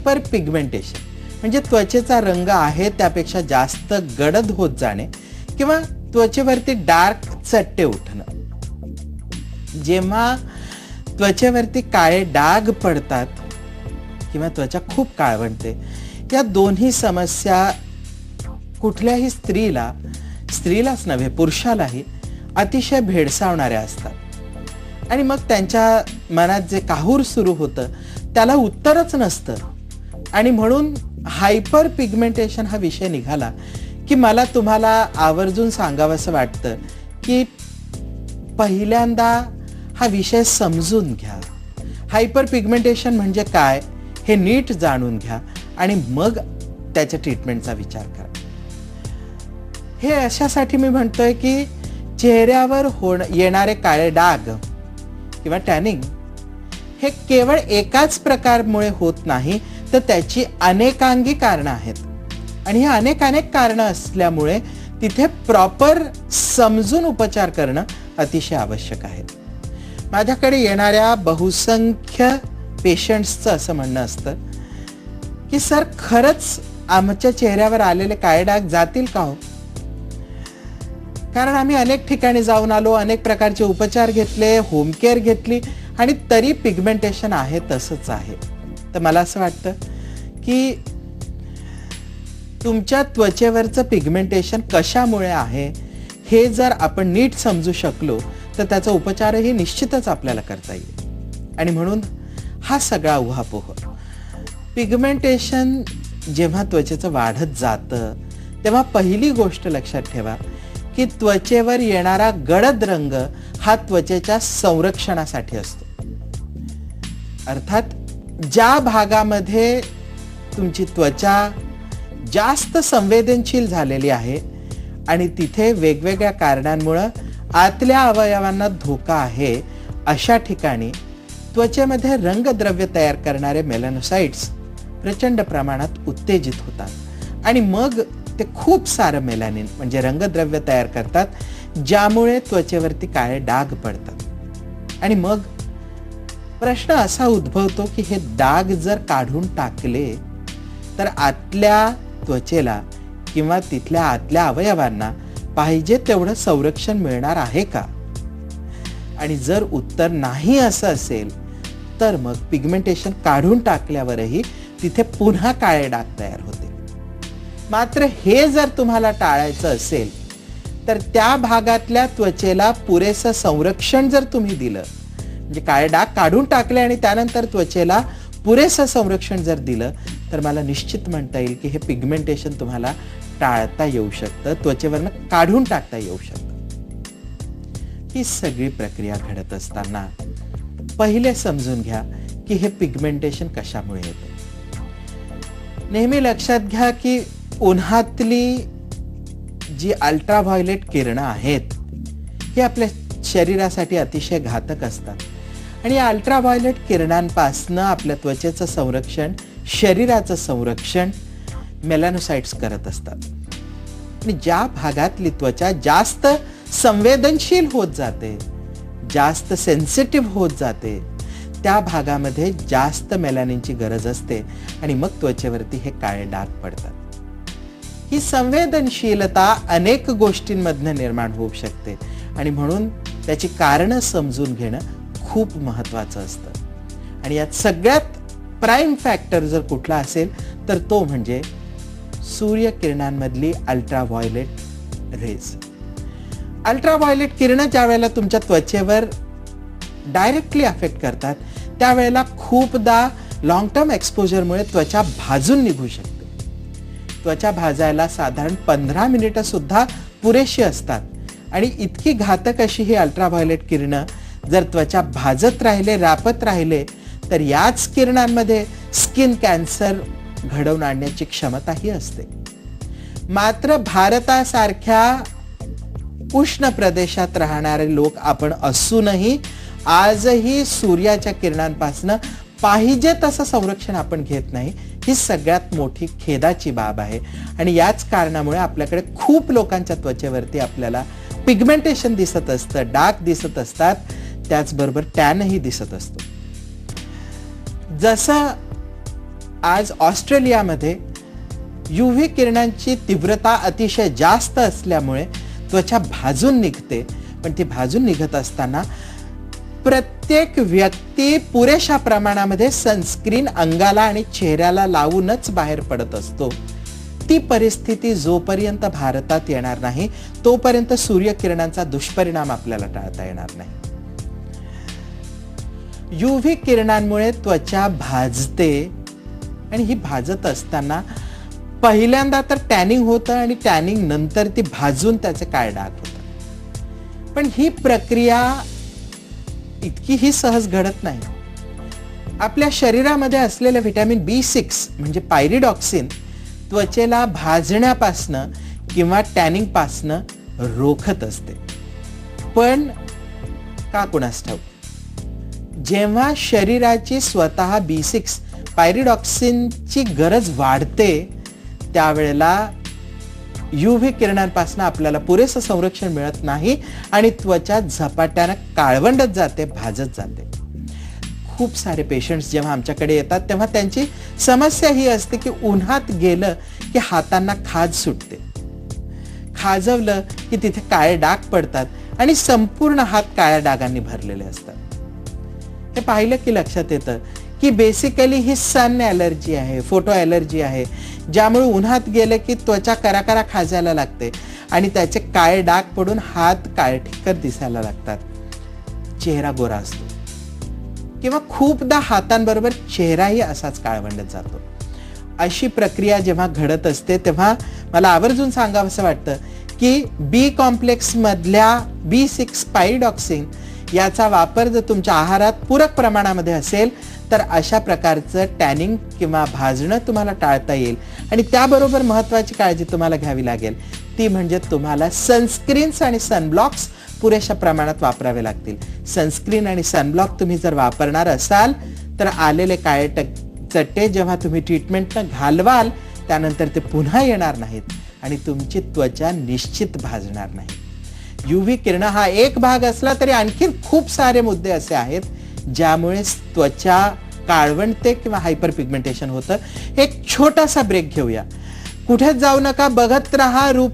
पर pigmentation म्हणजे त्वचेचा रंग आहे त्यापेक्षा जास्त गडद होत जाणे किंवा त्वचेवरती डार्क चट्टे उठणं. जेव्हा त्वचेवरती काळे डाग पडतात किंवा त्वचा खूप काळवंटते, या दोन्ही समस्या कुठल्याही स्त्रीलाच नव्हे पुरुषालाही अतिशय भेडसावणाऱ्या असतात. आणि मग त्यांच्या मनात जे काहूर सुरू होतं त्याला उत्तरच नसतं. आणि म्हणून हायपर पिगमेंटेशन हा विषय निघाला की मला तुम्हाला आवर्जून सांगावंसं वाटतं की पहिल्यांदा हा विषय समजून घ्या. हायपर पिगमेंटेशन म्हणजे काय हे नीट जाणून घ्या आणि मग त्याच्या ट्रीटमेंटचा विचार करा. हे अशासाठी मी म्हणतोय की चेहऱ्यावर येणारे काळे डाग किंवा टॅनिंग हे केवळ एकाच प्रकारमुळे होत नाही, तर त्याची अनेकांगी कारणं आहेत. आणि ही अनेक कारणं असल्यामुळे तिथे प्रॉपर समजून उपचार करणं अतिशय आवश्यक आहे. माझ्याकडे येणाऱ्या बहुसंख्य पेशंट्सचं असं म्हणणं असतं की सर खरंच आमच्या चेहऱ्यावर आलेले काळे डाग जातील का हो? कारण आम्ही अनेक ठिकाणी जाऊन आलो, अनेक प्रकारचे उपचार घेतले, होम केअर घेतली आणि तरी पिगमेंटेशन आहे तसंच आहे. तर मला असं वाटतं की तुमच्या त्वचेवरचं पिगमेंटेशन कशामुळे आहे हे जर आपण नीट समजू शकलो तर त्याचा उपचारही निश्चितच आपल्याला करता येईल. आणि म्हणून हा सगळा उहापोह. पिगमेंटेशन जेव्हा त्वचेचं वाढत जातं तेव्हा पहिली गोष्ट लक्षात ठेवा की त्वचेवर येणारा गडद रंग हा त्वचेच्या संरक्षणासाठी असतो. अर्थात ज्या भागामध्ये तुमची त्वचा जास्त संवेदनशील झालेली आहे आणि तिथे वेगवेगळ्या कारणांमुळे आतल्या अवयवांना धोका आहे, अशा ठिकाणी त्वचेमध्ये रंगद्रव्य तयार करणारे मेलॅनोसाइट्स प्रचंड प्रमाणात उत्तेजित होतात आणि मग ते खूप सारं मेलॅनिन म्हणजे रंगद्रव्य तयार करतात, ज्यामुळे त्वचेवरती काळे डाग पडतात. आणि मग प्रश्न असा उद्भवतो की हे डाग जर काढून टाकले तर आतल्या त्वचेला किंवा तिथल्या आतल्या अवयवांना पाहिजे तेवढं संरक्षण मिळणार आहे का? आणि जर उत्तर नाही असं असेल तर मग पिगमेंटेशन काढून टाकल्यावरही तिथे पुन्हा काळे डाग तयार होते. मात्र हे जर तुम्हाला टाळायचं असेल तर त्या भागातल्या त्वचेला पुरेसं संरक्षण जर तुम्ही दिलं, म्हणजे काळे डाग काढून टाकले आणि त्यानंतर त्वचेला पुरेसं संरक्षण जर दिलं, तर मला निश्चित म्हणता येईल की हे पिगमेंटेशन तुम्हाला टाळता येऊ शकतं, त्वचेवरनं काढून टाकता येऊ शकतं. ही सगळी प्रक्रिया घडत असताना पहिले समजून घ्या की हे पिगमेंटेशन कशामुळे येतं. नेहमी लक्षात घ्या की उन्हातली जी अल्ट्राव्हायोलेट किरणं आहेत ही आपल्या शरीरासाठी अतिशय घातक असतात. आणि या अल्ट्राव्हायोलेट किरणांपासनं आपल्या त्वचेचं संरक्षण, शरीराचं संरक्षण मेलॅनोसाइट्स करत असतात. आणि ज्या भागातली त्वचा जास्त संवेदनशील होत जाते, जास्त सेन्सिटिव्ह होत जाते, त्या भागामध्ये जास्त मेलॅनिनची गरज असते आणि मग त्वचेवरती हे काळे डाग पडतात. ही संवेदनशीलता अनेक गोष्टींमधनं निर्माण होऊ शकते आणि म्हणून त्याची कारणं समजून घेणं खूप महत्त्वाचं असतं. आणि यात सगळ्यात प्राईम फॅक्टर जर कुठला असेल तर तो म्हणजे सूर्यकिरणांमधली अल्ट्राव्हायोलेट रेज. अल्ट्राव्हायोलेट किरणं ज्या वेळेला तुमच्या त्वचेवर डायरेक्टली अफेक्ट करतात त्यावेळेला खूपदा लॉंग टर्म एक्सपोजरमुळे त्वचा भाजून निघू शकते. त्वचा भाजायला साधारण 15 मिनिटं सुद्धा पुरेशी असतात. आणि इतकी घातक अशी ही अल्ट्राव्हायोलेट किरणं जर त्वचा भाजत राहिले, रापत राहिले, तर याच किरणांमध्ये स्किन कॅन्सर घडवून आणण्याची क्षमताही असते. मात्र भारतासारख्या उष्ण प्रदेशात राहणारे लोक आपण असूनही आजही सूर्याच्या किरणांपासून पाहिजे तसं संरक्षण आपण घेत नाही. ही सगळ्यात मोठी खेदाची बाब आहे. आणि याच कारणामुळे आपल्याकडे खूप लोकांच्या त्वचेवरती आपल्याला पिगमेंटेशन दिसत असतं, डाग दिसत असतात, त्याचबरोबर टॅनही दिसत असतो. जसं आज ऑस्ट्रेलियामध्ये UV किरणांची तीव्रता अतिशय जास्त असल्यामुळे त्वचा भाजून निघते. पण ती भाजून निघत असताना प्रत्येक व्यक्ती पुरेशा प्रमाणामध्ये सनस्क्रीन अंगाला आणि चेहऱ्याला लावूनच बाहेर पडत असतो. ती परिस्थिती जोपर्यंत भारतात येणार नाही तोपर्यंत सूर्यकिरणांचा दुष्परिणाम आपल्याला टाळता येणार नाही. UV किरणांमुळे त्वचा भाजते आणि ही भाजत असताना पहिल्यांदा तर टॅनिंग होतं आणि टॅनिंग नंतर ती भाजून त्याचे काळे डाग होतात. पण ही प्रक्रिया इतकीही सहज घडत नाही. आपल्या शरीरामध्ये असलेले व्हिटॅमिन B6 म्हणजे पायरिडॉक्सिन त्वचेला भाजण्यापासनं किंवा टॅनिंग पासनं रोखत असते. पण का कुणास ठाऊक जेव्हा शरीराची स्वतः B6 पायरिडॉक्सिनची गरज वाढते त्यावेळेला UV किरणांपासून आपल्याला पुरेसं संरक्षण मिळत नाही आणि त्वचा झपाट्यानं काळवंडत जाते, भाजत जाते. खूप सारे पेशंट्स जेव्हा आमच्याकडे येतात तेव्हा त्यांची समस्या ही असते की उन्हात गेलं की हातांना खाज सुटते, खाजवलं की तिथे काळे डाग पडतात आणि संपूर्ण हात काळ्या डागांनी भरलेले असतात. हे पाहिलं की लक्षात येतं की बेसिकली ही सन ॲलर्जी आहे, फोटो ॲलर्जी आहे, ज्यामुळे उन्हात गेले की त्वचा कराकरा खाजायला लागते आणि त्याचे काळे डाग पडून हात काळेठिक्कर दिसायला लागतात. चेहरा गोरा असतो किंवा खूपदा हातांबरोबर चेहराही असाच काळवंडत जातो. अशी प्रक्रिया जेव्हा घडत असते तेव्हा मला आवर्जून सांगावंसं वाटतं की B कॉम्प्लेक्स मधल्या B6 पायरिडॉक्सिन याचा वापर जर तुमच्या आहारात पूरक प्रमाणामध्ये असेल तर अशा प्रकारचं टॅनिंग किंवा भाजणं तुम्हाला टाळता येईल. आणि त्याबरोबर महत्त्वाची काळजी तुम्हाला घ्यावी लागेल ती म्हणजे तुम्हाला सनस्क्रीन्स आणि सनब्लॉक्स पुरेशा प्रमाणात वापरावे लागतील. सनस्क्रीन आणि सनब्लॉक तुम्ही जर वापरणार असाल तर आलेले काळे चट्टे जेव्हा तुम्ही ट्रीटमेंटनं घालवाल त्यानंतर ते पुन्हा येणार नाहीत आणि तुमची त्वचा निश्चित भाजणार नाही. UV किरण हा एक भाग असला तरी आणखी खूप सारे मुद्दे असे आहेत ज्यामुळे त्वचा काळवंडते किंवा हायपर पिगमेंटेशन होतं. एक छोटासा ब्रेक घेऊया, कुठेच जाऊ नका, बघत रहा रूप